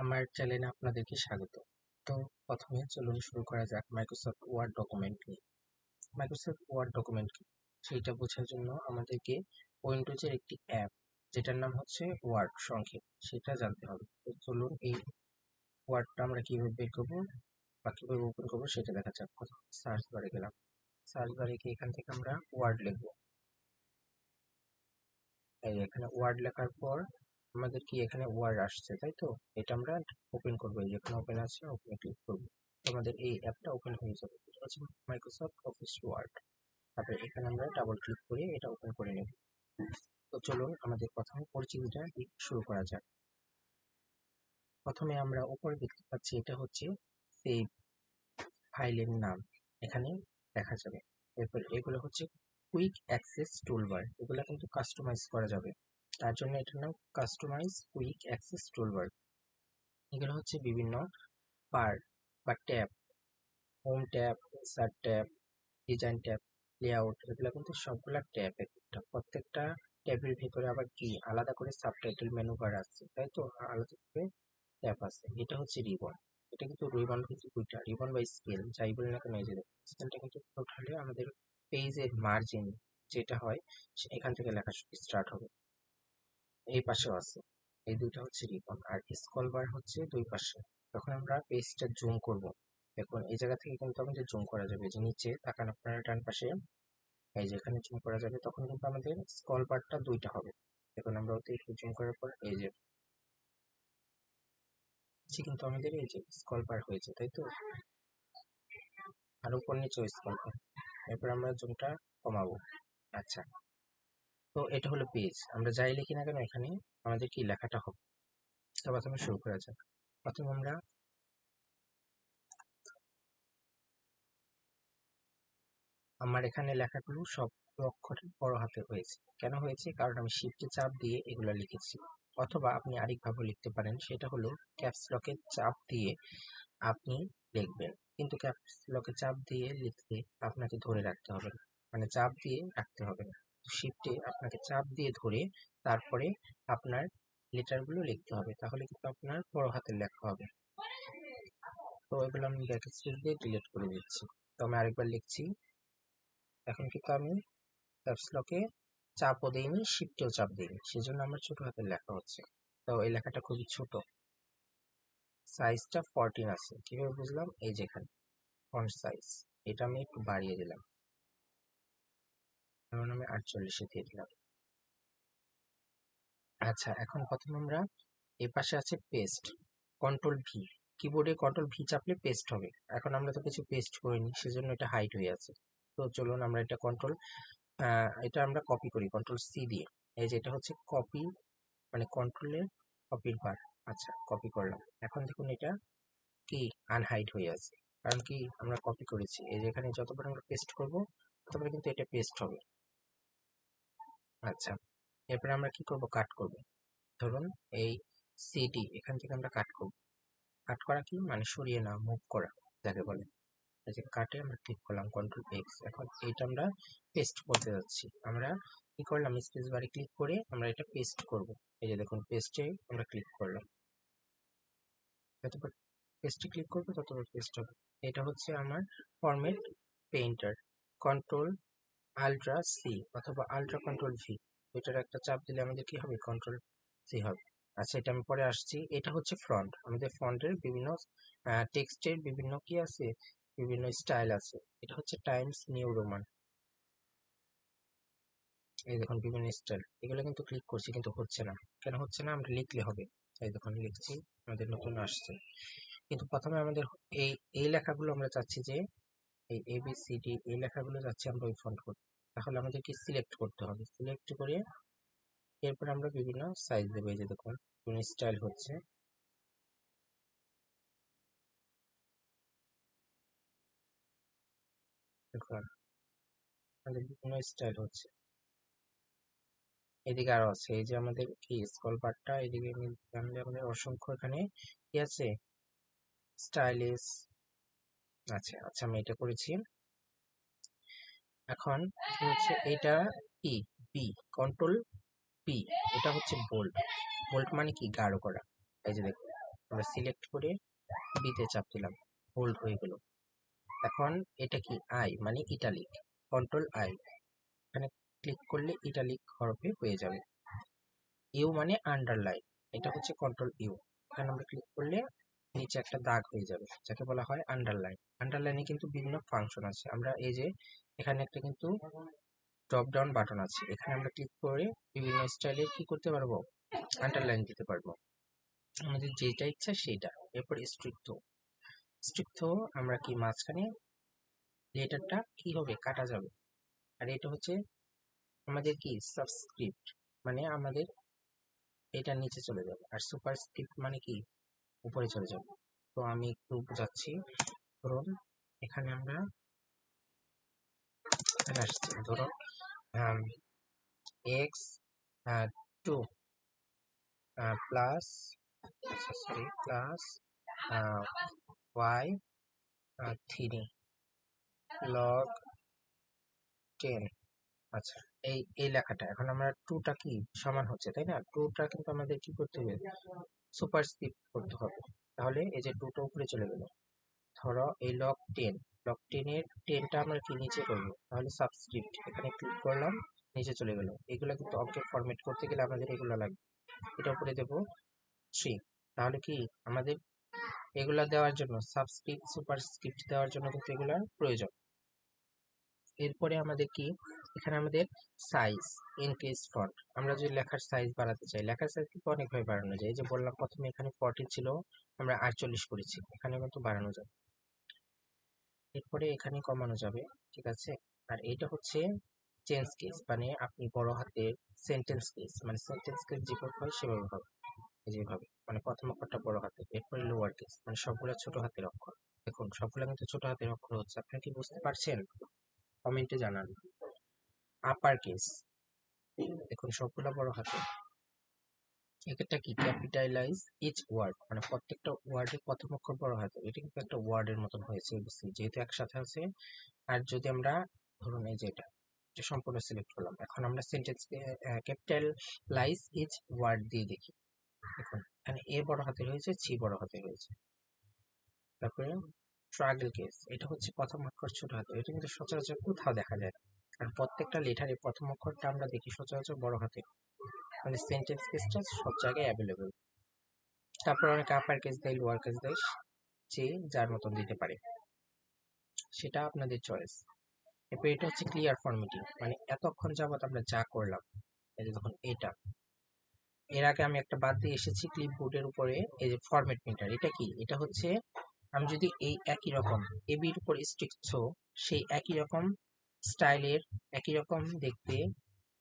আমার চ্যানেলে আপনাদেরকে স্বাগত। তো প্রথমে চলুন শুরু করা যাক মাইক্রোসফট ওয়ার্ড ডকুমেন্ট নিয়ে। মাইক্রোসফট ওয়ার্ড ডকুমেন্ট কি সেইটা বোঝার জন্য আমাদেরকে উইন্ডোজের একটি অ্যাপ যেটার নাম হচ্ছে ওয়ার্ড সংক্ষেপ সেটা জানতে হবে। তো চলুন এই ওয়ার্ডটা আমরা কিভাবে বের করবো বা কিভাবে ওপেন করবো সেটা দেখা যাক। প্রথম সার্চ বারে গেলাম, সার্চ বারে গিয়ে এখান থেকে আমরা ওয়ার্ড লিখবো। এই এখানে ওয়ার্ড লেখার পর আমাদের কি এখানে ওয়ার্ড আসছে, তাই তো? এটা আমরা ওপেন করবো, এই যেখানে ওপেন আছে ওপেনে ক্লিক করবো, আমাদের এই অ্যাপটা ওপেন হয়ে যাবে। এটা হচ্ছে মাইক্রোসফট অফিস ওয়ার্ড। তারপরে এখানে আমরা ডাবল ক্লিক করে এটা ওপেন করে নেব। তো চলুন আমাদের প্রথমে পরিচিতিটা শুরু করা যাক। প্রথমে আমরা উপরে দেখতে পাচ্ছি এটা হচ্ছে সেভ ফাইলের নাম, এখানে দেখা যাবে। এরপর এগুলো হচ্ছে কুইক অ্যাক্সেস টুলবার, এগুলো কিন্তু কাস্টমাইজ করা যাবে, তার জন্য এটার নাম কাস্টমাইজ কুইক অ্যাক্সেস টুলবার। এগুলো হচ্ছে বিভিন্ন পার্ট বা tab, home tab, insert tab, design tab, layout, এগুলো কিন্তু সবগুলা ট্যাব। একটা প্রত্যেকটা ট্যাবের ভিতরে আবার কি আলাদা করে সাবটাইটেল মেনু বার আছে, তাই তো? আলাদা করে ট্যাব আছে। এটা হচ্ছে রিবন, এটা কিন্তু রিবন কিন্তু দুইটা, রিবন বা স্কেল যাই বলি না কেন, এই যে স্কেলটা কিন্তু টোটালি আমাদের পেজের মার্জিন যেটা হয় এখান থেকে লেখা স্টার্ট হবে। এই পাশেও আছে, এই দুইটা হচ্ছে রিবন। আর স্ক্রল বার হচ্ছে দুই পাশে। যখন আমরা পেজটা জুম করব, দেখুন এই জায়গা থেকে কিন্তু আমাদের জুম করা যাবে, যে নিচে তাকান আপনারা ডান পাশে, এই যে এখানে জুম করা যাবে, তখন কিন্তু আমাদের স্ক্রল বারটা দুইটা হবে। দেখুন আমরা ওতে একটু জুম করার পর এই যে কিন্তু আমাদের এই যে স্ক্রল বার হয়েছে, তাই তো? আর উপর নিচেও স্ক্রল বার। এরপর আমরা জুমটা কমাবো। আচ্ছা, তো এটা হলো পেজ। আমরা যাই লিখি না কেন এখানে আমাদের কি লেখাটা হবে। তো প্রথমে শুরু করা যাক। প্রথমে আমরা আমার এখানে লেখাগুলো সব অক্ষরে বড় হাতে হয়েছে। কেন হয়েছে? কারণ আমি শিফটে চাপ দিয়ে এগুলো লিখেছি। অথবা আপনি আরেকভাবে লিখতে পারেন, সেটা হলো ক্যাপস লকের চাপ দিয়ে আপনি লিখবেন। কিন্তু ক্যাপস লকে চাপ দিয়ে লিখলে আপনাকে ধরে রাখতে হবে না, মানে চাপ দিয়ে রাখতে হবে না। শিফটে আপনাকে চাপ দিয়ে ধরে তারপরে আপনার লেটারগুলো লিখতে হবে, তাহলে কিন্তু আপনার বড় হাতের লেখা হবে। তো এগুলো আমি ব্যাকস্পেস দিয়ে ডিলিট করে দিচ্ছি। তো আমি আরেকবার লিখছি। এখন কিন্তু আমি ক্যাপস লকে চাপও দিইনি, শিফটেও চাপ দিইনি, সেজন্য আমার ছোট হাতের লেখা হচ্ছে। তো এই লেখাটা খুবই ছোট, সাইজটা 14 আছে। কিভাবে বুঝলাম? এই যে এখানে ফন্ট সাইজ, এটা আমি একটু বাড়িয়ে দিলাম, যেমন আমি 48-এ দিয়ে দিলাম। আচ্ছা, এখন প্রথমে আমরা এই পাশে আছে পেস্ট, কন্ট্রোল ভি, কিবোর্ডে কন্ট্রোল ভি চাপলে পেস্ট হবে। এখন আমরা তো কিছু পেস্ট করিনি, সেজন্য এটা হাইড হয়ে আছে। তো চলুন আমরা এটা এটা আমরা কপি করি কন্ট্রোল সি দিয়ে। এই যে এটা হচ্ছে কপি, মানে কন্ট্রোলের কপির বার। আচ্ছা, কপি করলাম। এখন দেখুন এটা কি আনহাইড হয়ে আছে, কারণ কি আমরা কপি করেছি। এই যে এখানে যতবার আমরা পেস্ট করব ততবার কিন্তু এটা পেস্ট হবে। আচ্ছা, এরপরে আমরা কি করব? কাট করব। ধরুন এই সিডি এখান থেকে আমরা কাট করব। কাট করা কি মানে সরিয়ে না, মুভ করা যাকে বলে। এই যে কাটে আমরা ক্লিক করলাম কন্ট্রোল এক্স। এখন এইটা আমরা পেস্ট করতে যাচ্ছি। আমরা কি করলাম? স্পেস বারে ক্লিক করে আমরা এটা পেস্ট করব। এই যে দেখুন পেস্টে আমরা ক্লিক করলাম, যতবার পেস্টে ক্লিক করবো ততবার পেস্ট হবে। এটা হচ্ছে আমার format painter, control ultra C অথবা আল্ট্রা কন্ট্রোল ভি, এটার একটা চাপ দিলে আমাদের কি হবে? কন্ট্রোল সি হবে। আচ্ছা, এটা আমি পরে আসছি। এটা হচ্ছে ফ্রন্ট, আমাদের ফন্টের বিভিন্ন টেক্সটের বিভিন্ন কি আছে, বিভিন্ন স্টাইল আছে। এটা হচ্ছে টাইমস নিউ রোমান, এই দেখুন বিভিন্ন স্টাইল। এগুলো কিন্তু ক্লিক করছি কিন্তু হচ্ছে না। কেন হচ্ছে না? আমরা লিখলে হবে। এই দেখুন লিখছি, আমাদের নতুন আসছে। কিন্তু প্রথমে আমাদের এই এই লেখাগুলো আমরা চাচ্ছি যে এই এ বি সি ডি এই লেখাগুলো যাচ্ছে আমরা ওই ফন্ট করতে। তাহলে আমাদেরকে সিলেক্ট করতে হবে, সিলেক্ট করে এরপর আমরা বিভিন্ন সাইজ দেবো। এই যে দেখুন বিভিন্ন স্টাইল হচ্ছে, দেখুন আমাদের বিভিন্ন স্টাইল হচ্ছে। এদিকে আরো আছে, এই যে আমাদের কি স্ক্রল বারটা এদিকে জানলে আমাদের অসংখ্য এখানে কি আছে, স্টাইলিশ আছে। আচ্ছা, আমি এটা করেছি। এখন কি হচ্ছে এটা কি বি, কন্ট্রোল পি, এটা হচ্ছে বোল্ড। বোল্ড মানে কি গাঢ় করা। এই যে দেখুন আমরা সিলেক্ট করে বিতে চাপ দিলাম, হোল্ড হয়ে গেল। এখন এটা কি আই মানে ইটালিক, কন্ট্রোল আই, এখানে ক্লিক করলে ইটালিক হরফে হয়ে যাবে। ইউ মানে আন্ডারলাইন, এটা হচ্ছে কন্ট্রোল ইউ, এখানে আমরা ক্লিক করলে নিচে একটা দাগ হয়ে যাবে যাকে বলা হয় আন্ডারলাইন। আন্ডারলাইনে কিন্তু বিভিন্ন ফাংশন আছে, আমরা এই যে এখানে একটা কিন্তু ড্রপ ডাউন বাটন আছে, এখানে আমরা ক্লিক করে বিভিন্ন স্টাইলের কি করতে পারবো, আন্ডারলাইন দিতে পারবো, আমাদের যেটা ইচ্ছা সেইটা। এরপর স্ট্রিক্ট, স্ট্রিক্ট আমরা কি মাঝখানে লেটারটা কি হবে, কাটা যাবে। আর এটা হচ্ছে আমাদের কি সাবস্ক্রিপ্ট, মানে আমাদের এটা নিচে চলে যাবে। আর সুপারস্ক্রিপ্ট মানে কি উপরে চলে যাবে। তো আমি একটু বোঝাচ্ছি, ধরুন এখানে আমরা এখানে আসছি, ধরুন X 2 plus sorry plus Y 3 log 10। আচ্ছা, এই এই লেখাটা এখন আমরা টুটা কি সমান হচ্ছে তাই না, টুটা কিন্তু আমাদের কি করতে হবে, সুপারস্ক্রিপ্ট করতে হবে। তাহলে এই যে টুটা উপরে চলে গেল, ধরো এই লগ 10 এর 10টা আমরা কি নিচে করবো, তাহলে সাবস্ক্রিপ্ট, এখানে ক্লিক করলাম, নিচে চলে গেল। এগুলো কিন্তু অবজেক্ট ফরম্যাট করতে গেলে আমাদের এগুলো লাগবে। এটা উপরে দেবো 3, তাহলে কি আমাদের এগুলা দেওয়ার জন্য সাবস্ক্রিপ্ট সুপারস্ক্রিপ্ট দেওয়ার জন্য কিন্তু এগুলার প্রয়োজন। এরপরে আমাদের কি, এখানে আমাদের সাইজ, ইনক্রিজ ফন্ট, আমরা যদি লেখার সাইজ বাড়াতে চাই, লেখার সাইজ কিন্তু অনেকভাবে বাড়ানো যায়। এই যে বললাম প্রথমে এখানে 14 ছিল, আমরা 48 করেছি, এখানে কিন্তু বাড়ানো যায়। এরপরে এখানে কমানো যাবে, ঠিক আছে। আর এটা হচ্ছে চেঞ্জ কেস, মানে আপনি বড় হাতের সেন্টেন্স কেস, মানে সেন্টেন্স কেস যেভাবে হয় সেভাবে হবে, যেভাবে মানে প্রথম অক্ষরটা বড় হাতের, এরপরে লোয়ার কেস মানে সবগুলো ছোট হাতের অক্ষর। দেখুন সবগুলো কিন্তু ছোট হাতের অক্ষর হচ্ছে, আপনারা কি বুঝতে পারছেন, কমেন্টে জানান। আপার কেস, দেখুন সবগুলো বড় হাতের। এটা কি ক্যাপিটালাইজ ইচ ওয়ার্ড, মানে প্রত্যেকটা ওয়ার্ডের প্রথম অক্ষর বড় হাতের, এটা কিন্তু একটা ওয়ার্ডের মতন হয়েছে যেহেতু একসাথে আছে। আর যদি আমরা ধরুন এই যে এটা সম্পূর্ণ সিলেক্ট করলাম, এখন আমরা সেন্টেন্সকে ক্যাপিটালাইজ ইচ ওয়ার্ড দিয়ে দেখি। দেখুন এখানে এ বড় হাতের হয়েছে, সি বড় হাতের হয়েছে। তারপরে ট্রাগল কেস, এটা হচ্ছে প্রথম অক্ষর ছোট হাতের, এটা কিন্তু সচরাচর কোথাও দেখা যায় না, কারণ প্রত্যেকটা লেটারের প্রথম অক্ষরটা আমরা দেখি সচরাচর বড় হাতের, মানে সেন্টেন্স কেসটা সব জায়গায় অ্যাভেলেবেল। তারপর অনেকে আপার কেস দেয়, লোয়ার কেস দেয়, যে যার মতন দিতে পারে, সেটা আপনাদের চয়েস। এরপর এটা হচ্ছে ক্লিয়ার ফরম্যাটিং, মানে এতক্ষণ যাবত আমরা যা করলাম, এই যে দেখুন এটা, এর আগে আমি একটা বাদ দিয়ে এসেছি ক্লিপবোর্ডের উপরে, এই যে ফরম্যাট প্রিন্টার, এটা কি, এটা হচ্ছে আমি যদি এই একই রকম এবির উপর স্টিক থ্রো, সেই একই রকম স্টাইলের একই রকম দেখতে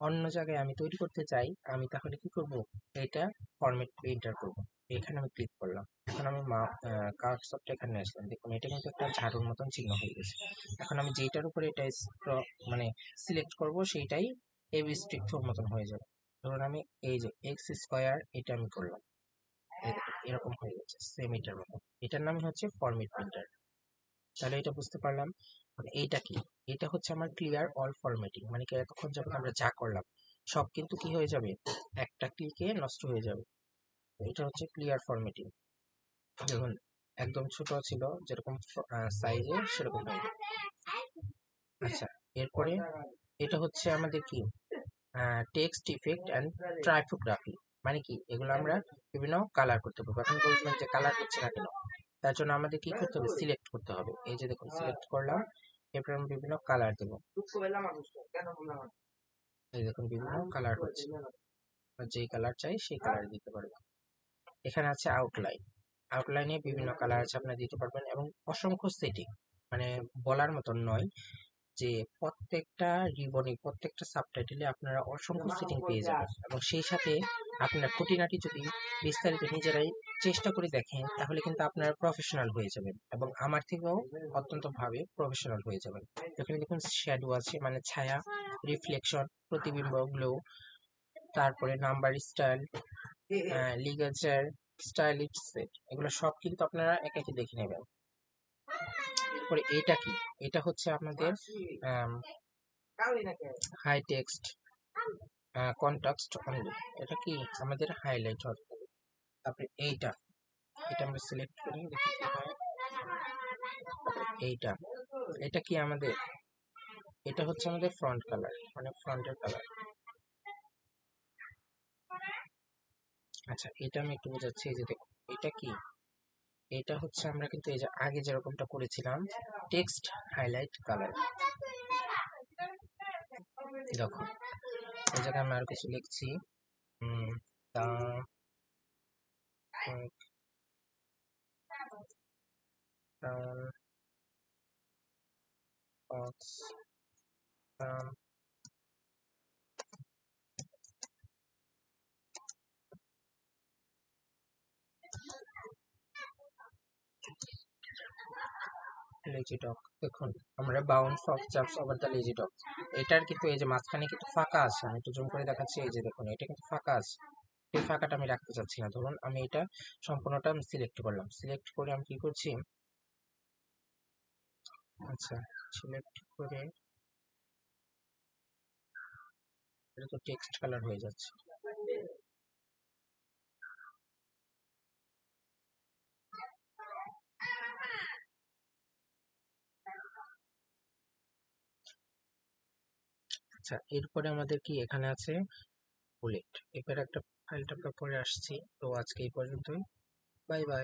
অন্য জায়গায় আমি তৈরি করতে চাই, আমি তাহলে কি করব, এটা ফরম্যাট প্রিন্টার করব। এখানে আমি ক্লিক করলাম, এখন আমি কার্সরটা এখানে আসলাম, দেখুন এটা কিন্তু একটা ঝাড়ুর মতন চিহ্ন হয়ে গেছে। এখন আমি যেটার উপরে এটা মানে সিলেক্ট করব সেইটাই এবি স্টিক থ্রোর মতন হয়ে যাবে। ধরুন আমি এই যে এক্স স্কোয়ার এটা আমি করলাম, এরকম হয়ে গেছে সেম এটার মতো, এটার নাম হচ্ছে ফরম্যাট প্রিন্টার। তাহলে এটা বুঝতে পারলাম। এইটা কি, এটা হচ্ছে আমার ক্লিয়ার অল ফরম্যাটিং, মানে কি এতক্ষণ যখন আমরা যা করলাম সব কিন্তু কি হয়ে যাবে, একটা ক্লিকে নষ্ট হয়ে যাবে। এটা হচ্ছে ক্লিয়ার ফরম্যাটিং, দেখুন একদম ছোট ছিল যেরকম সাইজে সেরকম হয়ে যাবে। আচ্ছা, এরপরে এটা হচ্ছে আমাদের কি টেক্সট ইফেক্ট অ্যান্ড টাইপোগ্রাফি, মানে কি এগুলো আমরা বিভিন্ন কালার করতে পারবো। এখন বলবেন যে কালার হচ্ছে না কেন, তার জন্য আমাদের কি করতে হবে, সিলেক্ট করতে হবে। এই যে দেখুন সিলেক্ট করলাম, এরপর আমি বিভিন্ন কালার দেবো, এই দেখুন বিভিন্ন কালার হচ্ছে, যেই কালার চাই সেই কালার দিতে পারবেন। এখানে আছে আউটলাইন, আউটলাইনে বিভিন্ন কালার আছে আপনারা দিতে পারবেন, এবং অসংখ্য সেটিং, মানে বলার মতন নয় যে প্রত্যেকটা রিবনে প্রত্যেকটা সাবটাইটেলে আপনারা অসংখ্য সেটিং পেয়ে যাবেন, এবং সেই সাথে আপনার খুঁটিনাটি যদি বিস্তারিত নিজেরাই চেষ্টা করে দেখেন তাহলে কিন্তু আপনারা প্রফেশনাল হয়ে যাবেন, এবং আমার থেকেও অত্যন্ত ভাবে প্রফেশনাল হয়ে যাবেন। এখানে দেখুন শ্যাডো আছে, মানে ছায়া, রিফ্লেকশন, প্রতিবিম্ব, গ্লো, তারপরে নাম্বার স্টাইল, লিগাচার, স্টাইলিশ সেট, এগুলো সব কিন্তু আপনারা একে একে দেখে নেবেন। এরপরে এটা কি, এটা হচ্ছে আপনাদের হাই টেক্সট কনটেক্সট অনলি, এটা কি আমাদের হাইলাইট হবে। তারপরে এইটা এটা আমরা সিলেক্ট করি, দেখি কি হয়। এইটা এটা কি আমাদের, এটা হচ্ছে আমাদের ফ্রন্ট কালার, মানে ফ্রন্টের কালার। আচ্ছা, এটা আমি একটু বোঝাচ্ছি। এই যে দেখো, এটা কি, এটা হচ্ছে আমরা কিন্তু এই যে আগে যেরকমটা করেছিলাম টেক্সট হাইলাইট কালার। দেখো, এই জায়গায় আমি আর কিছু লিখছি। তা লেজি ডগ। দেখুন, আমরা বাউন্ড fox jumps over the lazy dog, এটার কিন্তু এই যে মাঝখানে কিন্তু ফাঁকা আছে। আমি একটু জুম করে দেখাচ্ছি। এই যে দেখুন, এটা কিন্তু ফাঁকা আছে। এই ফাঁকাটা আমি রাখতে চাচ্ছি না। ধরুন আমি এটা সম্পূর্ণটা আমি সিলেক্ট করলাম, সিলেক্ট করে আমি কি করছি, আচ্ছা, সিলেক্ট করে এটা তো টেক্সট কালার হয়ে যাচ্ছে। আচ্ছা, এরপরে আমাদের কি এখানে আছে বুলেট। এবার একটা ফাইলটা পরে আসছি। তো আজকে এই পর্যন্তই। Bye bye.